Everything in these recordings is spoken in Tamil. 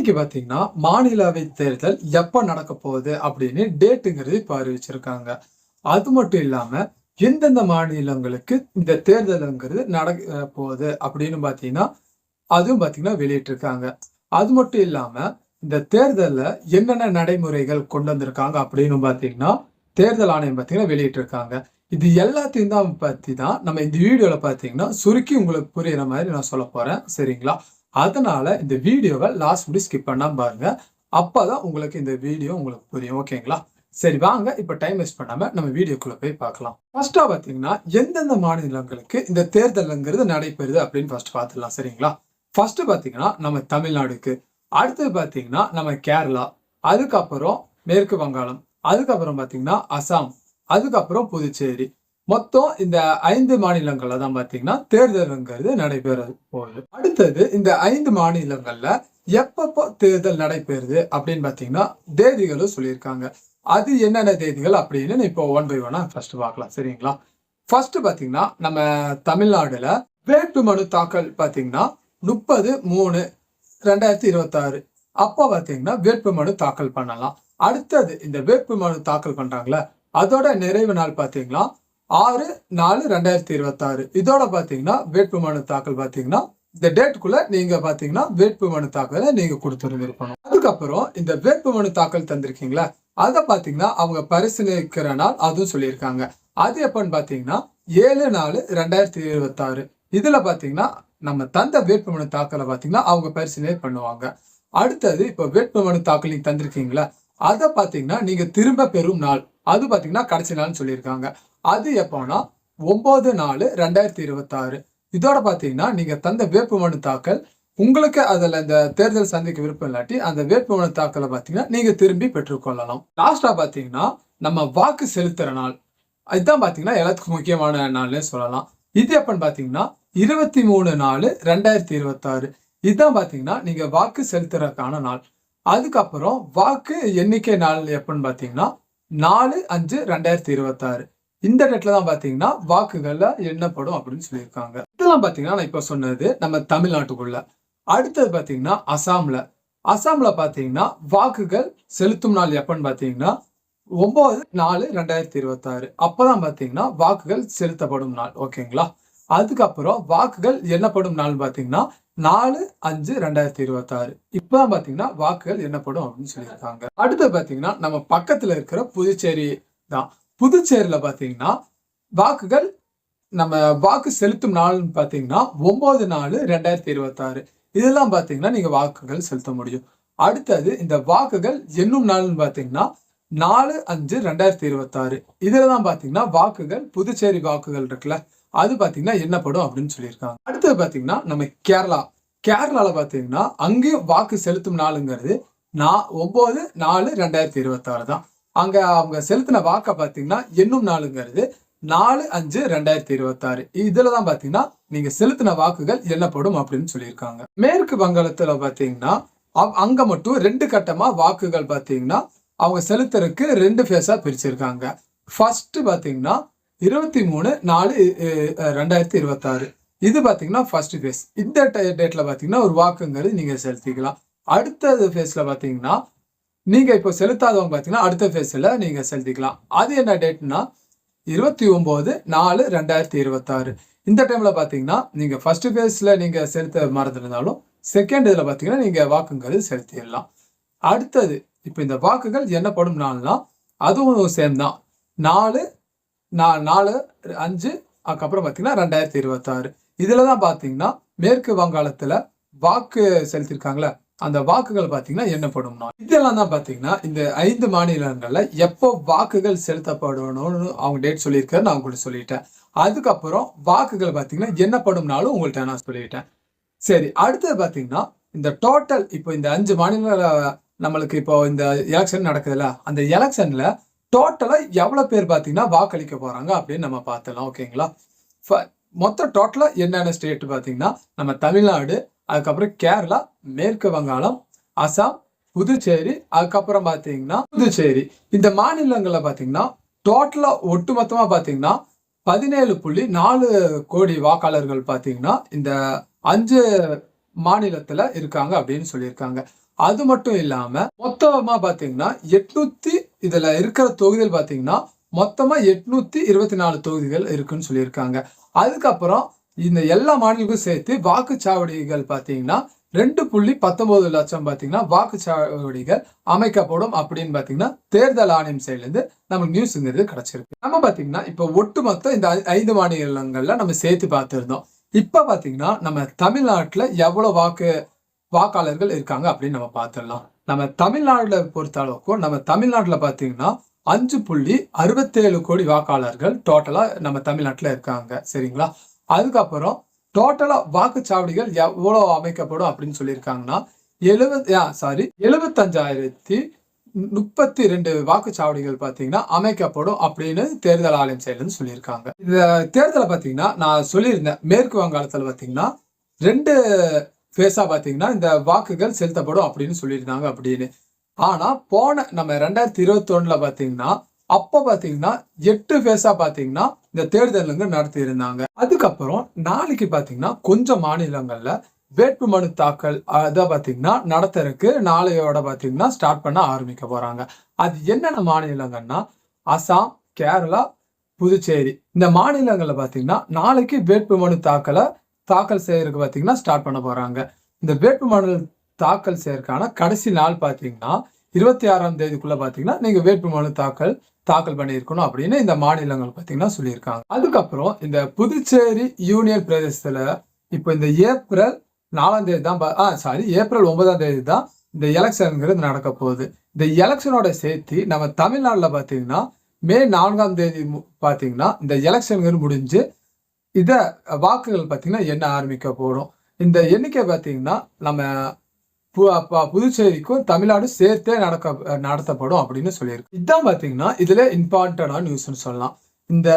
இன்னைக்கு பாத்தீங்கன்னா மாநிலவை தேர்தல் எப்ப நடக்க போகுது அப்படின்னு டேட்டுங்கிறது இப்ப அறிவிச்சிருக்காங்க. அது மட்டும் இல்லாம எந்தெந்த மாநிலங்களுக்கு இந்த தேர்தலுங்கிறது நடக்க போகுது அப்படின்னு பாத்தீங்கன்னா அதுவும் பாத்தீங்கன்னா வெளியிட்டிருக்காங்க. அது மட்டும் இல்லாம இந்த தேர்தல்ல என்னென்ன நடைமுறைகள் கொண்டு வந்திருக்காங்க அப்படின்னு பாத்தீங்கன்னா தேர்தல் ஆணையம் பாத்தீங்கன்னா வெளியிட்டிருக்காங்க. இது எல்லாத்தையும் தான் பத்தி தான் நம்ம இந்த வீடியோல பாத்தீங்கன்னா சுருக்கி உங்களுக்கு புரியுற மாதிரி நான் சொல்ல போறேன். சரிங்களா? அதனால இந்த வீடியோவை லாஸ்ட் முடிய ஸ்கிப் பண்ணாம பாருங்க. அப்பதான் உங்களுக்கு இந்த வீடியோ உங்களுக்கு புரியும். ஓகேங்களா? சரி வாங்க இப்ப டைம் வேஸ்ட் பண்ணாம நம்ம வீடியோக்குள்ள போய் பார்க்கலாம். ஃபர்ஸ்டா பாத்தீங்கன்னா எந்தெந்த மாநிலங்களுக்கு இந்த தேர்தலுங்கிறது நடைபெறுது அப்படின்னு ஃபர்ஸ்ட் பார்த்துடலாம். சரிங்களா? ஃபர்ஸ்ட் பாத்தீங்கன்னா நம்ம தமிழ்நாடுக்கு, அடுத்தது பாத்தீங்கன்னா நம்ம கேரளா, அதுக்கப்புறம் மேற்கு வங்காளம், அதுக்கப்புறம் பாத்தீங்கன்னா அசாம், அதுக்கப்புறம் புதுச்சேரி. மொத்தம் இந்த 5 மாநிலங்கள்ல தான் பாத்தீங்கன்னா தேர்தலுங்கிறது நடைபெற போகுது. அடுத்தது இந்த 5 மாநிலங்கள்ல எப்பப்போ தேர்தல் நடைபெறுது அப்படின்னு பாத்தீங்கன்னா தேதிகளும் சொல்லியிருக்காங்க. அது என்னென்ன தேதிகள் அப்படின்னு இப்போ ஒன் பை ஒன்னா ஃபர்ஸ்ட் பார்க்கலாம். சரிங்களா? ஃபர்ஸ்ட் பாத்தீங்கன்னா நம்ம தமிழ்நாடுல வேட்புமனு தாக்கல் பாத்தீங்கன்னா 30/3/2026 அப்போ பாத்தீங்கன்னா வேட்புமனு தாக்கல் பண்ணலாம். அடுத்தது இந்த வேட்புமனு தாக்கல் பண்றாங்களா அதோட நிறைவு நாள் பாத்தீங்கன்னா 6/4/2026 இதோட பாத்தீங்கன்னா வேட்புமனு தாக்கல் பாத்தீங்கன்னா இந்த டேட்டுக்குள்ள நீங்க பாத்தீங்கன்னா வேட்புமனு தாக்கலை நீங்க கொடுத்துருந்துருக்கணும். அதுக்கப்புறம் இந்த வேட்புமனு தாக்கல் தந்திருக்கீங்களா அதை பாத்தீங்கன்னா அவங்க பரிசீலிக்கிற நாள் அதுவும் சொல்லியிருக்காங்க. அது எப்பன்னு பாத்தீங்கன்னா 7/4/2026 இதுல பாத்தீங்கன்னா நம்ம தந்த வேட்புமனு தாக்கலை பாத்தீங்கன்னா அவங்க பரிசீலனை பண்ணுவாங்க. அடுத்தது இப்ப வேட்புமனு தாக்கல் நீங்க தந்திருக்கீங்களா அதை பாத்தீங்கன்னா நீங்க திரும்ப பெறும் நாள் அது பாத்தீங்கன்னா கடைசி நாள்னு சொல்லியிருக்காங்க. அது எப்போனா 9/4/2026 இதோட பாத்தீங்கன்னா நீங்க தந்த வேட்புமனு தாக்கல் உங்களுக்கு அதுல இந்த தேர்தல் சந்திக்க விருப்பம் இல்லாட்டி அந்த வேட்புமனு தாக்கலை பாத்தீங்கன்னா நீங்க திரும்பி பெற்றுக்கொள்ளலாம். லாஸ்டா பாத்தீங்கன்னா நம்ம வாக்கு செலுத்துற நாள் இதுதான் பாத்தீங்கன்னா எல்லாத்துக்கும் முக்கியமான நாள்னு சொல்லலாம். இது எப்பன்னு பாத்தீங்கன்னா 23/4/2026 இதுதான் பாத்தீங்கன்னா நீங்க வாக்கு செலுத்துறதுக்கான நாள். அதுக்கப்புறம் வாக்கு எண்ணிக்கை நாள் எப்பன்னு பாத்தீங்கன்னா 4/5/2026 இந்த டேட்ல தான் பாத்தீங்கன்னா வாக்குகள்ல எண்ணப்படும் அப்படின்னு சொல்லியிருக்காங்க. இதெல்லாம் பாத்தீங்கன்னா நான் இப்ப சொன்னது நம்ம தமிழ்நாட்டுக்குள்ள. அடுத்தது பாத்தீங்கன்னா அசாம்ல பாத்தீங்கன்னா வாக்குகள் செலுத்தும் நாள் எப்பன்னு பாத்தீங்கன்னா 9/4/2026 அப்பதான் பாத்தீங்கன்னா வாக்குகள் செலுத்தப்படும் நாள். ஓகேங்களா? அதுக்கப்புறம் வாக்குகள் எண்ணப்படும் நாள் பாத்தீங்கன்னா 4/5/2026 இப்பதான் பாத்தீங்கன்னா வாக்குகள் எண்ணப்படும் அப்படின்னு சொல்லியிருக்காங்க. அடுத்து பாத்தீங்கன்னா நம்ம பக்கத்துல இருக்கிற புதுச்சேரி தான். புதுச்சேரியில பாத்தீங்கன்னா வாக்குகள் நம்ம வாக்கு செலுத்தும் நாள் பாத்தீங்கன்னா 9/4/2026 இதெல்லாம் பாத்தீங்கன்னா நீங்க வாக்குகள் செலுத்த முடியும். அடுத்தது இந்த வாக்குகள் எண்ணும் நாள்னு பாத்தீங்கன்னா 4/5/2026 இதுலதான் பாத்தீங்கன்னா வாக்குகள் புதுச்சேரி வாக்குகள் இருக்குல்ல அது பாத்தீங்கன்னா எண்ணப்படும் அப்படின்னு சொல்லியிருக்காங்க. அடுத்தது பாத்தீங்கன்னா நம்ம கேரளால பாத்தீங்கன்னா அங்கேயும் வாக்கு செலுத்தும் நாளுங்கிறது 9/4/2026 தான். அங்க அவங்க செலுத்தின வாக்க பாத்தீங்கன்னா எண்ணும் நாளுங்கிறது 4/5/2026 இதுலதான் பாத்தீங்கன்னா நீங்க செலுத்தின வாக்குகள் எண்ணப்படும் அப்படின்னு சொல்லியிருக்காங்க. மேற்கு வங்காளத்துல பாத்தீங்கன்னா அங்க மட்டும் 2 கட்டமா வாக்குகள் பாத்தீங்கன்னா அவங்க செலுத்துறதுக்கு 2 ஃபேஸா பிரிச்சிருக்காங்க. ஃபர்ஸ்ட் பாத்தீங்கன்னா 23/4/2026 இது பாத்தீங்கன்னா ஃபர்ஸ்ட் ஃபேஸ். இந்த டேட்ல பாத்தீங்கன்னா ஒரு வாக்குங்கிறது நீங்க செலுத்திக்கலாம். அடுத்தது ஃபேஸ்ல பாத்தீங்கன்னா நீங்க இப்போ செலுத்தாதவங்க பாத்தீங்கன்னா அடுத்த ஃபேஸ்ல நீங்க செலுத்திக்கலாம். அது என்ன டேட்னா 29/4/2026 இந்த டைம்ல பாத்தீங்கன்னா நீங்க ஃபர்ஸ்ட் ஃபேஸ்ல நீங்க செலுத்த மறந்துருந்தாலும் செகண்ட் இதுல பாத்தீங்கன்னா நீங்க வாக்குங்கிறது செலுத்திடலாம். அடுத்தது இப்ப இந்த வாக்குகள் எண்ணப்படும் நாள்னா அதுவும் சேம் தான். 4/5 அதுக்கப்புறம் பாத்தீங்கன்னா 2026 இதுலதான் பாத்தீங்கன்னா மேற்கு வங்காளத்துல வாக்கு செலுத்திருக்காங்களா அந்த வாக்குகள் பாத்தீங்கன்னா எண்ணப்படும் நாள். இதெல்லாம் தான் பாத்தீங்கன்னா இந்த 5 மாநிலங்கள்ல எப்போ வாக்குகள் செலுத்தப்படணும்னு அவங்க டேட் சொல்லியிருக்காரு நான் உங்களுக்கு சொல்லிட்டேன். அதுக்கப்புறம் வாக்குகள் பாத்தீங்கன்னா எண்ணப்படும் நாளும் உங்கள்கிட்ட நான் சொல்லிட்டேன். சரி அடுத்தது பாத்தீங்கன்னா இந்த டோட்டல் இப்போ இந்த 5 மாநில நம்மளுக்கு இப்போ இந்த எலெக்ஷன் நடக்குதுல்ல அந்த எலெக்ஷன்ல டோட்டலா எவ்வளவு பேர் பாத்தீங்கன்னா வாக்களிக்க போறாங்க அப்படின்னு நம்ம பார்த்துலாம். ஓகேங்களா? மொத்த டோட்டலா என்னென்ன ஸ்டேட் பாத்தீங்கன்னா நம்ம தமிழ்நாடு, அதுக்கப்புறம் கேரளா, மேற்கு வங்காளம், அசாம், புதுச்சேரி, அதுக்கப்புறம் பாத்தீங்கன்னா புதுச்சேரி இந்த மாநிலங்கள்ல பாத்தீங்கன்னா டோட்டலா ஒட்டுமொத்தமா பாத்தீங்கன்னா 17.4 கோடி வாக்காளர்கள் பாத்தீங்கன்னா இந்த 5 மாநிலத்துல இருக்காங்க அப்படின்னு சொல்லியிருக்காங்க. அது மட்டும் இல்லாம மொத்தமா பாத்தீங்கன்னா 800 இதுல இருக்கிற தொகுதிகள் பாத்தீங்கன்னா மொத்தமா 824 தொகுதிகள் இருக்குன்னு சொல்லியிருக்காங்க. அதுக்கப்புறம் இந்த எல்லா மாநிலங்களுக்கும் சேர்த்து வாக்குச்சாவடிகள் பாத்தீங்கன்னா 2.19 லட்சம் பாத்தீங்கன்னா வாக்குச்சாவடிகள் அமைக்கப்படும் அப்படின்னு பாத்தீங்கன்னா தேர்தல் ஆணையம் சைட்ல இருந்து நமக்கு நியூஸ்ங்கிறது கிடைச்சிருக்கு. நம்ம பாத்தீங்கன்னா இப்ப ஒட்டுமொத்த இந்த 5 மாநிலங்கள்ல நம்ம சேர்த்து பார்த்திருந்தோம். இப்ப பாத்தீங்கன்னா நம்ம தமிழ்நாட்டுல எவ்வளவு வாக்காளர்கள் இருக்காங்க அப்படின்னு நம்ம பார்த்துடலாம். நம்ம தமிழ்நாடுல பொறுத்த அளவுக்கும் நம்ம தமிழ்நாட்டுல பாத்தீங்கன்னா 5.67 கோடி வாக்காளர்கள் டோட்டலா நம்ம தமிழ்நாட்டுல இருக்காங்க. சரிங்களா? அதுக்கப்புறம் டோட்டலா வாக்குச்சாவடிகள் எவ்வளவு அமைக்கப்படும் அப்படின்னு சொல்லியிருக்காங்கன்னா 75,032 வாக்குச்சாவடிகள் பாத்தீங்கன்னா அமைக்கப்படும் அப்படின்னு தேர்தல் ஆணையம் சைடுல இருந்து சொல்லியிருக்காங்க. இந்த தேர்தலை பாத்தீங்கன்னா நான் சொல்லியிருந்தேன், மேற்கு வங்காளத்துல பாத்தீங்கன்னா 2 பேஸா பாத்தீங்கன்னா இந்த வாக்குகள் செலுத்தப்படும் அப்படின்னு சொல்லியிருந்தாங்க அப்படின்னு. ஆனா போன நம்ம 2021 பாத்தீங்கன்னா அப்ப பாத்தீங்கன்னா 8 பேஸா பாத்தீங்கன்னா இந்த தேர்தலுங்க நடத்தி இருந்தாங்க. அதுக்கப்புறம் நாளைக்கு பாத்தீங்கன்னா கொஞ்சம் மாநிலங்கள்ல வேட்புமனு தாக்கல் அத பாத்தீங்கன்னா நடத்துறதுக்கு நாளையோட பாத்தீங்கன்னா ஸ்டார்ட் பண்ண ஆரம்பிக்க போறாங்க. அது என்னென்ன மாநிலங்கள்னா அசாம், கேரளா, புதுச்சேரி இந்த மாநிலங்கள்ல பாத்தீங்கன்னா நாளைக்கு வேட்புமனு தாக்கல் செய்யறதுக்கு பாத்தீங்கன்னா ஸ்டார்ட் பண்ண போறாங்க. இந்த வேட்புமனு தாக்கல் செய்யறதுக்கான கடைசி நாள் பாத்தீங்கன்னா 26ஆம் தேதிக்குள்ள பாத்தீங்கன்னா நீங்க வேட்புமனு தாக்கல் பண்ணியிருக்கணும் அப்படின்னு இந்த மாநிலங்கள் பாத்தீங்கன்னா சொல்லியிருக்காங்க. அதுக்கப்புறம் இந்த புதுச்சேரி யூனியன் பிரதேசத்துல இப்போ இந்த ஏப்ரல் 4ஆம் தேதி தான் ஏப்ரல் 9ஆம் தேதி தான் இந்த எலெக்ஷன்ங்கிறது நடக்க போகுது. இந்த எலெக்ஷனோட சேர்த்து நம்ம தமிழ்நாட்டுல பாத்தீங்கன்னா மே 4ஆம் தேதி பாத்தீங்கன்னா இந்த எலெக்ஷன்கள் முடிஞ்சு இத வாக்குகள் பாத்தீங்கன்னா எண்ண ஆரம்பிக்க போடும். இந்த எண்ணிக்கை பாத்தீங்கன்னா நம்ம புதுச்சேரிக்கும் தமிழ்நாடு சேர்த்தே நடத்தப்படும் அப்படின்னு சொல்லியிருக்கு. இதுதான் பாத்தீங்கன்னா இதுல இம்பார்ட்டன்டான நியூஸ்னு சொல்லலாம். இந்த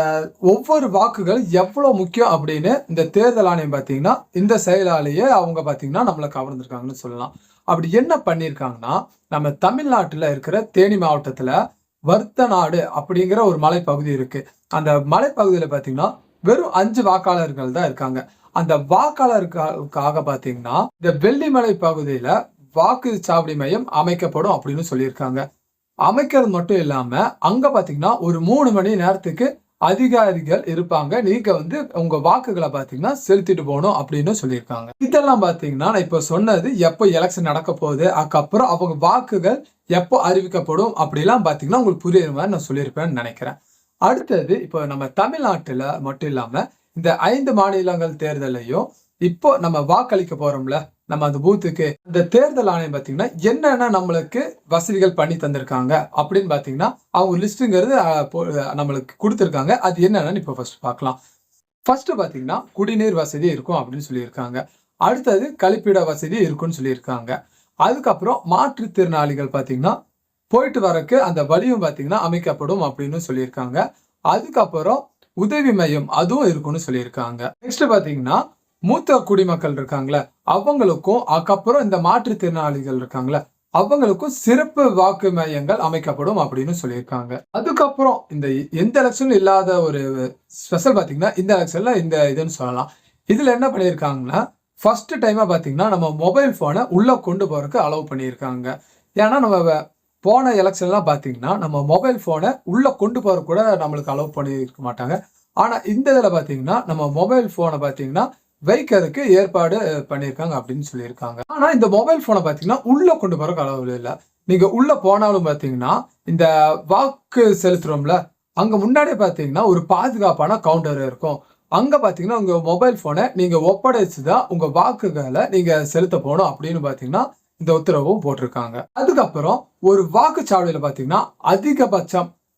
ஒவ்வொரு வாக்குகள் எவ்வளவு முக்கியம் அப்படின்னு இந்த தேர்தல் ஆணையம் பாத்தீங்கன்னா இந்த செயலாலேயே அவங்க பாத்தீங்கன்னா நம்மளை கவர்ந்திருக்காங்கன்னு சொல்லலாம். அப்படி என்ன பண்ணிருக்காங்கன்னா நம்ம தமிழ்நாட்டுல இருக்கிற தேனி மாவட்டத்துல வர்த்தநாடு அப்படிங்கிற ஒரு மலைப்பகுதி இருக்கு. அந்த மலைப்பகுதியில பாத்தீங்கன்னா வெறும் 5 வாக்காளர்கள் தான் இருக்காங்க. அந்த வாக்காளர்களுக்காக பாத்தீங்கன்னா இந்த வெள்ளிமலை பகுதியில வாக்குச்சாவடி மையம் அமைக்கப்படும் அப்படின்னு சொல்லியிருக்காங்க. அமைக்கிறது மட்டும் இல்லாம அங்க பாத்தீங்கன்னா ஒரு 3 மணி நேரத்துக்கு அதிகாரிகள் இருப்பாங்க. நீங்க உங்க வாக்குகளை பாத்தீங்கன்னா செலுத்திட்டு போகணும் அப்படின்னு சொல்லியிருக்காங்க. இதெல்லாம் பாத்தீங்கன்னா நான் இப்ப சொன்னது எப்போ எலெக்ஷன் நடக்க போகுது, அதுக்கப்புறம் அவங்க வாக்குகள் எப்போ அறிவிக்கப்படும் அப்படிலாம் பாத்தீங்கன்னா உங்களுக்கு புரியுற மாதிரி நான் சொல்லியிருப்பேன்னு நினைக்கிறேன். அடுத்தது இப்போ நம்ம தமிழ்நாட்டுல மட்டும் இல்லாம இந்த 5 மாநிலங்கள் தேர்தலையும் இப்போ நம்ம வாக்களிக்க போறோம்ல நம்ம அந்த பூத்துக்கு இந்த தேர்தல் ஆணையம் பாத்தீங்கன்னா என்னென்ன நம்மளுக்கு வசதிகள் பண்ணி தந்திருக்காங்க அப்படின்னு பாத்தீங்கன்னா அவங்க லிஸ்ட்ங்கிறது நம்மளுக்கு கொடுத்துருக்காங்க. அது என்னன்னு இப்போ ஃபர்ஸ்ட் பார்க்கலாம். ஃபர்ஸ்ட் பாத்தீங்கன்னா குடிநீர் வசதி இருக்கும் அப்படின்னு சொல்லியிருக்காங்க. அடுத்தது கழிப்பிட வசதி இருக்குன்னு சொல்லியிருக்காங்க. அதுக்கப்புறம் மாற்றுத்திறனாளிகள் பாத்தீங்கன்னா போயிட்டு வரக்கு அந்த வழியும் பாத்தீங்கன்னா அமைக்கப்படும் அப்படின்னு சொல்லியிருக்காங்க. அதுக்கப்புறம் உதவி மையம் அதுவும் இருக்குன்னு சொல்லியிருக்காங்க. நெக்ஸ்ட் பாத்தீங்கன்னா மூத்த குடிமக்கள் இருக்காங்களே அவங்களுக்கும், அதுக்கப்புறம் இந்த மாற்றுத்திறனாளிகள் இருக்காங்களே அவங்களுக்கும் சிறப்பு வாக்கு மையங்கள் அமைக்கப்படும் அப்படின்னு சொல்லியிருக்காங்க. அதுக்கப்புறம் இந்த எந்த எலெக்ஷனும் இல்லாத ஒரு ஸ்பெஷல் பாத்தீங்கன்னா இந்த எலெக்ஷன்ல இந்த இதுன்னு சொல்லலாம். இதுல என்ன பண்ணியிருக்காங்கன்னா ஃபர்ஸ்ட் டைமா பாத்தீங்கன்னா நம்ம மொபைல் போனை உள்ள கொண்டு போறதுக்கு அலோவ் பண்ணியிருக்காங்க. ஏன்னா நம்ம போன எலெக்ஷன்லாம் பாத்தீங்கன்னா நம்ம மொபைல் போனை உள்ள கொண்டு போற கூட நம்மளுக்கு அலோவ் பண்ணியிருக்க மாட்டாங்க. ஆனா இந்த இதுல பாத்தீங்கன்னா நம்ம மொபைல் போனை பாத்தீங்கன்னா வைக்கிறதுக்கு ஏற்பாடு பண்ணியிருக்காங்க அப்படின்னு சொல்லியிருக்காங்க. ஆனா இந்த மொபைல் போனை பாத்தீங்கன்னா உள்ள கொண்டு போறதுக்கு அளவு இல்லை. நீங்க உள்ள போனாலும் பாத்தீங்கன்னா இந்த வாக்கு செலுத்துறோம்ல அங்க முன்னாடியே பாத்தீங்கன்னா ஒரு பாதுகாப்பான கவுண்டர் இருக்கும். அங்க பாத்தீங்கன்னா உங்க மொபைல் போனை நீங்க ஒப்படைச்சுதான் உங்க வாக்குகளை நீங்க செலுத்த போகணும் அப்படின்னு பாத்தீங்கன்னா இந்த உத்தரவும் போட்டிருக்காங்க. அதுக்கப்புறம் ஒரு வாக்குச்சாவடியில பாத்தீங்கன்னா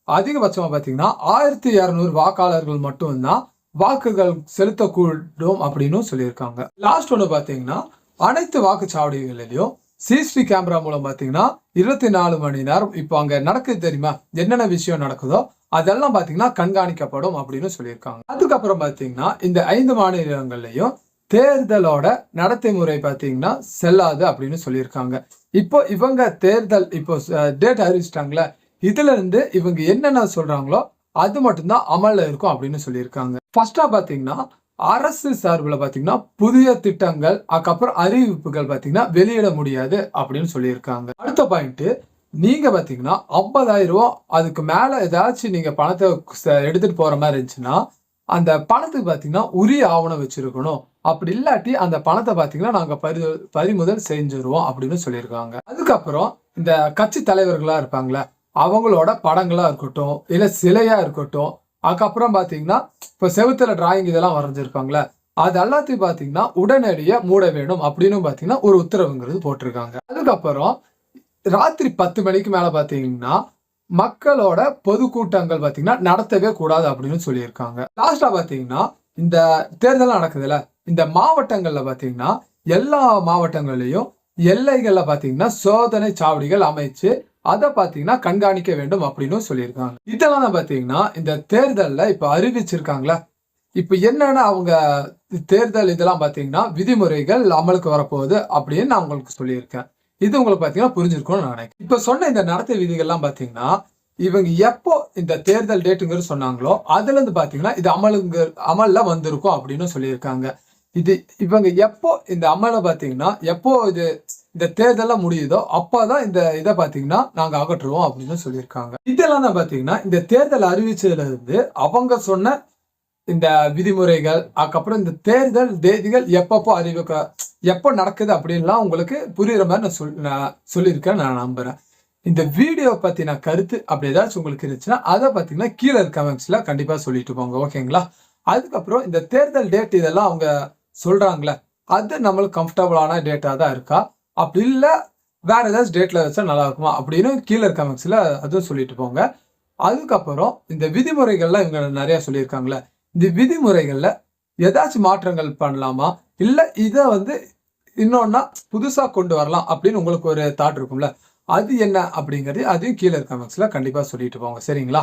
அதிகபட்சமா பாத்தீங்கன்னா 1200 வாக்காளர்கள் மட்டும்தான் வாக்குகள் செலுத்தக்கூடும் அப்படின்னு சொல்லியிருக்காங்க. லாஸ்ட் ஒன்று பாத்தீங்கன்னா அனைத்து வாக்குச்சாவடிகளிலும் சிசிடிவி கேமரா மூலம் பாத்தீங்கன்னா 24 மணி நேரம் இப்போ அங்க நடக்குது தெரியுமா, என்னென்ன விஷயம் நடக்குதோ அதெல்லாம் பாத்தீங்கன்னா கண்காணிக்கப்படும் அப்படின்னு சொல்லியிருக்காங்க. அதுக்கப்புறம் பாத்தீங்கன்னா இந்த 5 மாநிலங்கள்லயும் தேர்தலோட நடத்தை முறை பாத்தீங்கன்னா செல்லாது அப்படின்னு சொல்லியிருக்காங்க. இப்போ இவங்க தேர்தல் இப்போ டேட் அறிவிச்சிட்டாங்களே இதுல இருந்து இவங்க என்னென்ன சொல்றாங்களோ அது மட்டும்தான் அமல்ல இருக்கும் அப்படின்னு சொல்லியிருக்காங்க. ஃபர்ஸ்டா பாத்தீங்கன்னா அரசு சார்பில் பாத்தீங்கன்னா புதிய திட்டங்கள் அதுக்கப்புறம் அறிவிப்புகள் பாத்தீங்கன்னா வெளியிட முடியாது அப்படின்னு சொல்லியிருக்காங்க. அடுத்த பாயிண்ட், நீங்க பாத்தீங்கன்னா 50,000 ரூபாய் அதுக்கு மேல ஏதாச்சும் நீங்க பணத்தை எடுத்துட்டு போற மாதிரி இருந்துச்சுன்னா அந்த பணத்துக்கு பாத்தீங்கன்னா உரிய ஆவணம் வச்சிருக்கணும். அப்படி இல்லாட்டி அந்த பணத்தை பாத்தீங்கன்னா நாங்க பறிமுதல் செஞ்சிருவோம் அப்படின்னு சொல்லியிருக்காங்க. அதுக்கப்புறம் இந்த கட்சி தலைவர்களா இருப்பாங்களே அவங்களோட படங்களா இருக்கட்டும், இல்ல சிலையா இருக்கட்டும், அதுக்கப்புறம் பாத்தீங்கன்னா இப்ப செவுத்துல டிராயிங் இதெல்லாம் வரைஞ்சிருப்பாங்களே அது எல்லாத்தையும் பாத்தீங்கன்னா உடனடியா மூட வேணும் அப்படின்னு பாத்தீங்கன்னா ஒரு உத்தரவுங்கிறது போட்டிருக்காங்க. அதுக்கப்புறம் ராத்திரி 10 மணிக்கு மேல பாத்தீங்கன்னா மக்களோட பொதுக்கூட்டங்கள் பாத்தீங்கன்னா நடத்தவே கூடாது அப்படின்னு சொல்லியிருக்காங்க. லாஸ்டா பாத்தீங்கன்னா இந்த தேர்தல் நடக்குதுல்ல, இந்த மாவட்டங்கள்ல பாத்தீங்கன்னா எல்லா மாவட்டங்கள்லயும் எல்லைகள்ல பாத்தீங்கன்னா சோதனை சாவடிகள் அமைச்சு அதை பாத்தீங்கன்னா கண்காணிக்க வேண்டும் அப்படின்னு சொல்லியிருக்காங்க. இதெல்லாம் தான் பாத்தீங்கன்னா இந்த தேர்தல்ல இப்ப அறிவிச்சிருக்காங்களா. இப்ப என்னன்னா அவங்க தேர்தல் இதெல்லாம் பாத்தீங்கன்னா விதிமுறைகள் அமலுக்கு வரப்போகுது அப்படின்னு நான் உங்களுக்கு சொல்லியிருக்கேன். இது உங்களுக்கு பாத்தீங்கன்னா புரிஞ்சிருக்கும்னு நான் நினைக்கிறேன். இப்ப சொன்ன இந்த நடத்தை விதிகள்லாம் பாத்தீங்கன்னா இவங்க எப்போ இந்த தேர்தல் டேட்டுங்கிறது சொன்னாங்களோ அதுல இருந்து பாத்தீங்கன்னா இது அமல்ல வந்திருக்கும் அப்படின்னு சொல்லியிருக்காங்க. இது இவங்க எப்போ இந்த அமலை பாத்தீங்கன்னா எப்போ இது இந்த தேர்தல முடியுதோ அப்பதான் இந்த இதை பாத்தீங்கன்னா நாங்க அகற்றுவோம் அப்படின்னு சொல்லியிருக்காங்க. இதெல்லாம் தான் பாத்தீங்கன்னா இந்த தேர்தல் அறிவிச்சதுல இருந்து அவங்க சொன்ன இந்த விதிமுறைகள் அதுக்கப்புறம் இந்த தேர்தல் தேதிகள் எப்போ நடக்குது அப்படின்லாம் உங்களுக்கு புரியுற மாதிரி நான் சொல்லியிருக்கேன் நான் நம்புறேன். இந்த வீடியோ பத்தின கருத்து அப்படி ஏதாச்சும் உங்களுக்கு இருந்துச்சுன்னா அதை பாத்தீங்கன்னா கீழே கமெண்ட்ஸ்ல கண்டிப்பா சொல்லிட்டு போங்க, ஓகேங்களா? அதுக்கப்புறம் இந்த தேர்தல் டேட் இதெல்லாம் அவங்க சொல்றாங்களே அது நம்மளுக்கு கம்ஃபர்டபுளான டேட்டா தான் இருக்கா, அப்படி இல்லை வேற ஏதாச்சும் டேட்ல வச்சா நல்லா இருக்குமா அப்படின்னு கீழே கமெண்ட்ஸ்ல அதுவும் சொல்லிட்டு போங்க. அதுக்கப்புறம் இந்த விதிமுறைகள்லாம் இவங்க நிறைய சொல்லியிருக்காங்களே இந்த விதிமுறைகள்ல ஏதாச்சும் மாற்றங்கள் பண்ணலாமா, இல்ல இதை இன்னொன்னா புதுசா கொண்டு வரலாம் அப்படின்னு உங்களுக்கு ஒரு தாட் இருக்கும்ல, அது என்ன அப்படிங்கிறது அதையும் கீழே கமெண்ட்ஸ்ல கண்டிப்பா சொல்லிட்டு போங்க, சரிங்களா?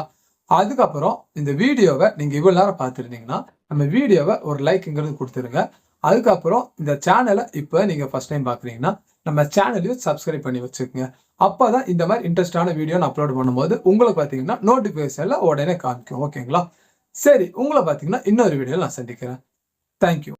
அதுக்கப்புறம் இந்த வீடியோவை நீங்க இவ்வளவு நேரம் பார்த்துருந்தீங்கன்னா நம்ம வீடியோவை ஒரு லைக்ங்கிறது கொடுத்துருங்க. அதுக்கப்புறம் இந்த சேனலை இப்போ நீங்க ஃபர்ஸ்ட் டைம் பாக்குறீங்கன்னா நம்ம சேனலையும் சப்ஸ்கிரைப் பண்ணி வச்சுக்கோங்க. அப்பதான் இந்த மாதிரி இன்ட்ரெஸ்டான வீடியோ நான் அப்லோட் பண்ணும்போது உங்களுக்கு பாத்தீங்கன்னா நோட்டிபிகேஷன்ல உடனே காமிக்கும், ஓகேங்களா? சரி, உங்களை பாத்தீங்கன்னா இன்னொரு வீடியோல நான் சந்திக்கிறேன். தேங்க்யூ.